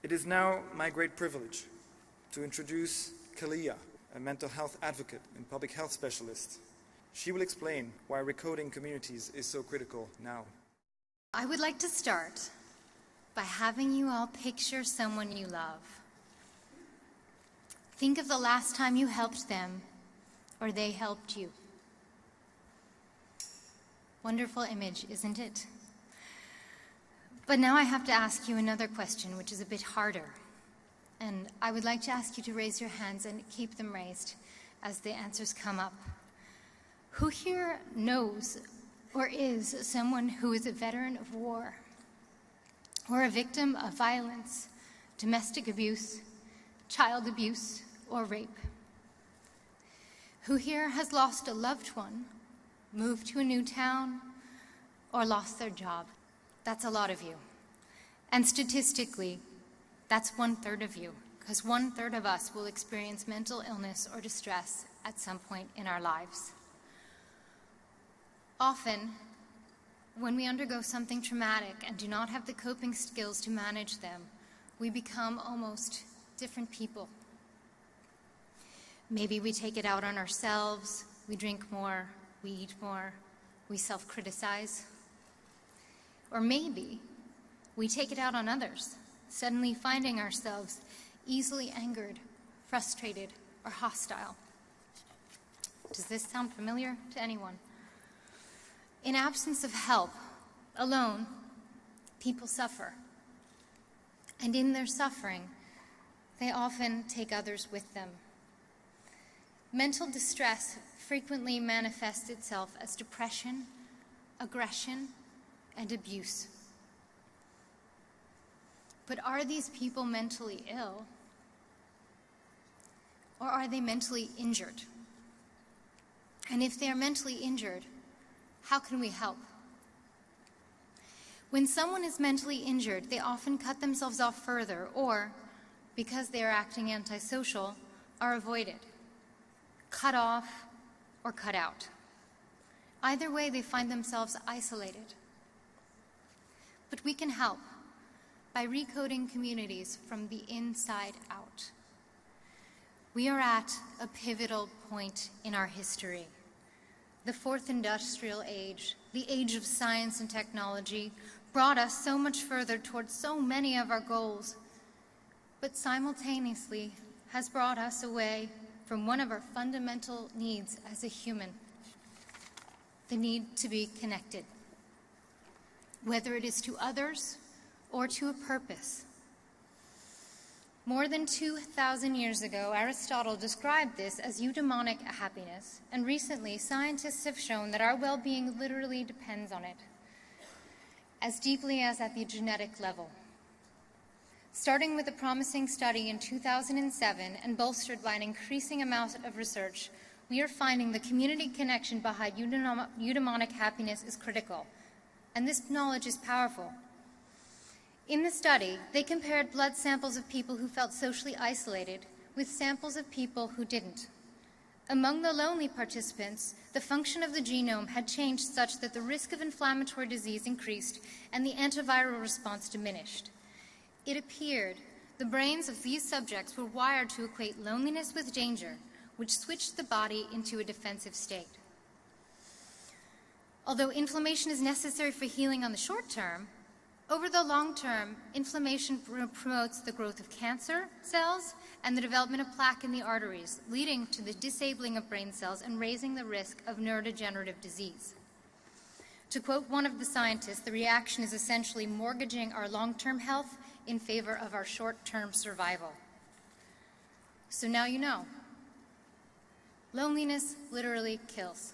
It is now my great privilege to introduce Khaliya, a mental health advocate and public health specialist. She will explain why recoding communities is so critical now. I would like to start by having you all picture someone you love. Think of the last time you helped them or they helped you. Wonderful image, isn't it? But now I have to ask you another question, which is a bit harder. And I would like to ask you to raise your hands and keep them raised as the answers come up. Who here knows or is someone who is a veteran of war or a victim of violence, domestic abuse, child abuse, or rape? Who here has lost a loved one, moved to a new town, or lost their job? That's a lot of you. And statistically, that's 1/3 of you, because 1/3 of us will experience mental illness or distress at some point in our lives. Often, when we undergo something traumatic and do not have the coping skills to manage them, we become almost different people. Maybe we take it out on ourselves, we drink more, we eat more, we self-criticize. Or maybe we take it out on others, suddenly finding ourselves easily angered, frustrated, or hostile. Does this sound familiar to anyone? In absence of help, alone, people suffer. And in their suffering, they often take others with them. Mental distress frequently manifests itself as depression, aggression, and abuse. But are these people mentally ill? Or are they mentally injured? And if they are mentally injured, how can we help? When someone is mentally injured, they often cut themselves off further, or, because they are acting antisocial, are avoided, cut off, or cut out. Either way, they find themselves isolated. But we can help by recoding communities from the inside out. We are at a pivotal point in our history. The fourth industrial age, the age of science and technology, brought us so much further towards so many of our goals, but simultaneously has brought us away from one of our fundamental needs as a human, the need to be connected, whether it is to others or to a purpose. More than 2,000 years ago, Aristotle described this as eudaimonic happiness, and recently scientists have shown that our well-being literally depends on it, as deeply as at the genetic level. Starting with a promising study in 2007 and bolstered by an increasing amount of research, we are finding the community connection behind eudaimonic happiness is critical, and this knowledge is powerful. In the study, they compared blood samples of people who felt socially isolated with samples of people who didn't. Among the lonely participants, the function of the genome had changed such that the risk of inflammatory disease increased and the antiviral response diminished. It appeared the brains of these subjects were wired to equate loneliness with danger, which switched the body into a defensive state. Although inflammation is necessary for healing on the short term, over the long term, inflammation promotes the growth of cancer cells and the development of plaque in the arteries, leading to the disabling of brain cells and raising the risk of neurodegenerative disease. To quote one of the scientists, the reaction is essentially mortgaging our long-term health in favor of our short-term survival. So now you know. Loneliness literally kills.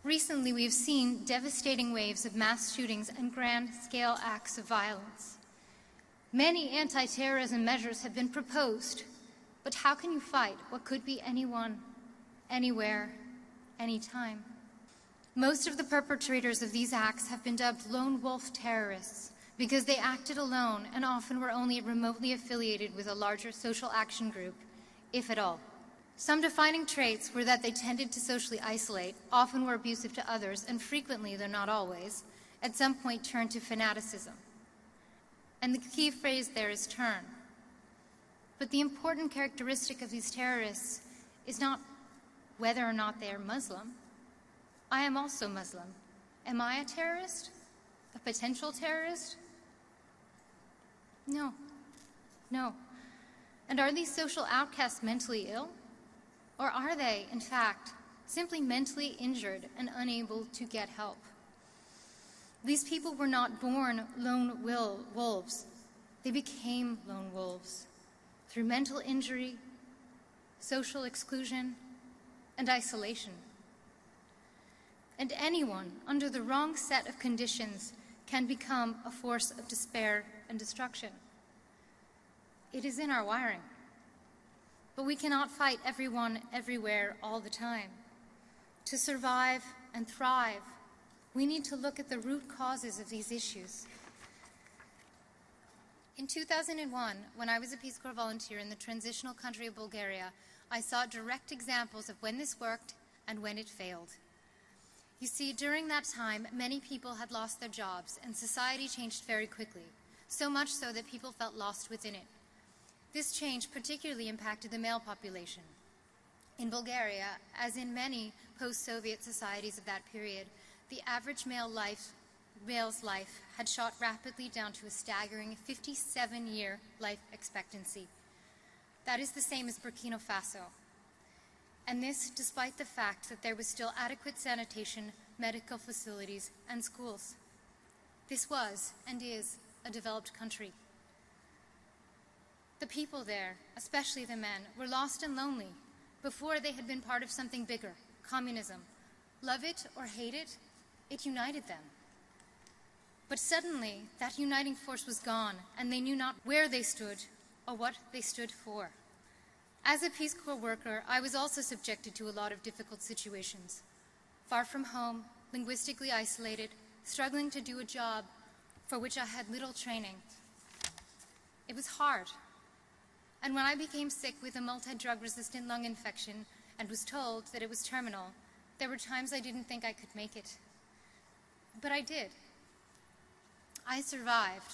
Recently, we've seen devastating waves of mass shootings and grand-scale acts of violence. Many anti-terrorism measures have been proposed, but how can you fight what could be anyone, anywhere, anytime? Most of the perpetrators of these acts have been dubbed lone wolf terrorists because they acted alone and often were only remotely affiliated with a larger social action group, if at all. Some defining traits were that they tended to socially isolate, often were abusive to others, and frequently, though not always, at some point turned to fanaticism. And the key phrase there is turn. But the important characteristic of these terrorists is not whether or not they are Muslim. I am also Muslim. Am I a terrorist? A potential terrorist? No. No. And are these social outcasts mentally ill? Or are they, in fact, simply mentally injured and unable to get help? These people were not born lone wolves. They became lone wolves through mental injury, social exclusion, and isolation. And anyone under the wrong set of conditions can become a force of despair and destruction. It is in our wiring. But we cannot fight everyone everywhere all the time. To survive and thrive, we need to look at the root causes of these issues. In 2001, when I was a Peace Corps volunteer in the transitional country of Bulgaria, I saw direct examples of when this worked and when it failed. You see, during that time, many people had lost their jobs, and society changed very quickly, so much so that people felt lost within it. This change particularly impacted the male population. In Bulgaria, as in many post-Soviet societies of that period, the average male's life had shot rapidly down to a staggering 57-year life expectancy. That is the same as Burkina Faso. And this despite the fact that there was still adequate sanitation, medical facilities, and schools. This was, and is, a developed country. The people there, especially the men, were lost and lonely before they had been part of something bigger, communism. Love it or hate it, it united them. But suddenly, that uniting force was gone, and they knew not where they stood or what they stood for. As a Peace Corps worker, I was also subjected to a lot of difficult situations. Far from home, linguistically isolated, struggling to do a job for which I had little training. It was hard. And when I became sick with a multi-drug-resistant lung infection and was told that it was terminal, there were times I didn't think I could make it. But I did. I survived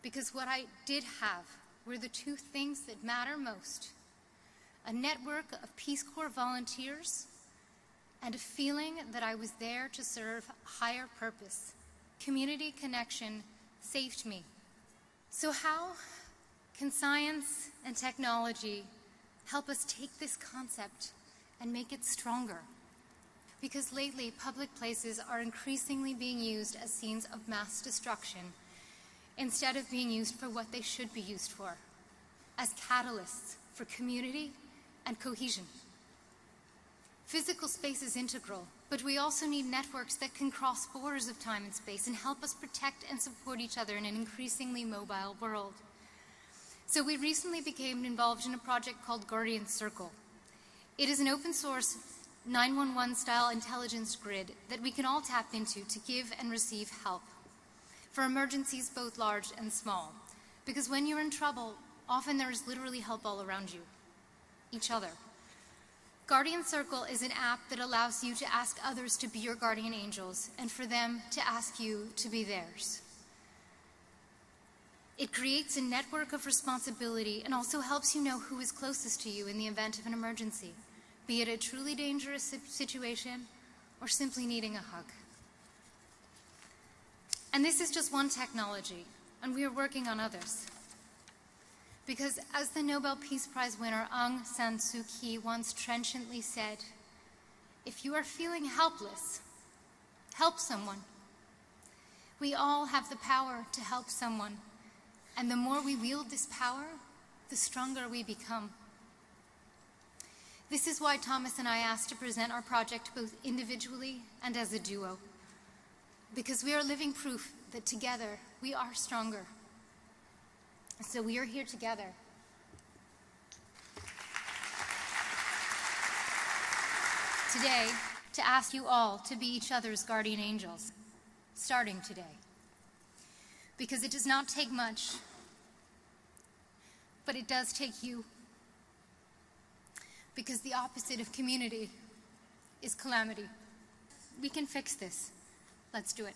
because what I did have were the two things that matter most: a network of Peace Corps volunteers and a feeling that I was there to serve a higher purpose. Community connection saved me. So how can science and technology help us take this concept and make it stronger? Because lately, public places are increasingly being used as scenes of mass destruction instead of being used for what they should be used for, as catalysts for community and cohesion. Physical space is integral, but we also need networks that can cross borders of time and space and help us protect and support each other in an increasingly mobile world. So we recently became involved in a project called Guardian Circle. It is an open source 911-style intelligence grid that we can all tap into to give and receive help for emergencies both large and small. Because when you're in trouble, often there is literally help all around you, each other. Guardian Circle is an app that allows you to ask others to be your guardian angels and for them to ask you to be theirs. It creates a network of responsibility and also helps you know who is closest to you in the event of an emergency, be it a truly dangerous situation or simply needing a hug. And this is just one technology, and we are working on others. Because as the Nobel Peace Prize winner Aung San Suu Kyi once trenchantly said, if you are feeling helpless, help someone. We all have the power to help someone, and the more we wield this power, the stronger we become. This is why Thomas and I asked to present our project both individually and as a duo, because we are living proof that together we are stronger. So we are here together. Today, to ask you all to be each other's guardian angels, starting today. Because it does not take much, but it does take you. Because the opposite of community is calamity. We can fix this. Let's do it.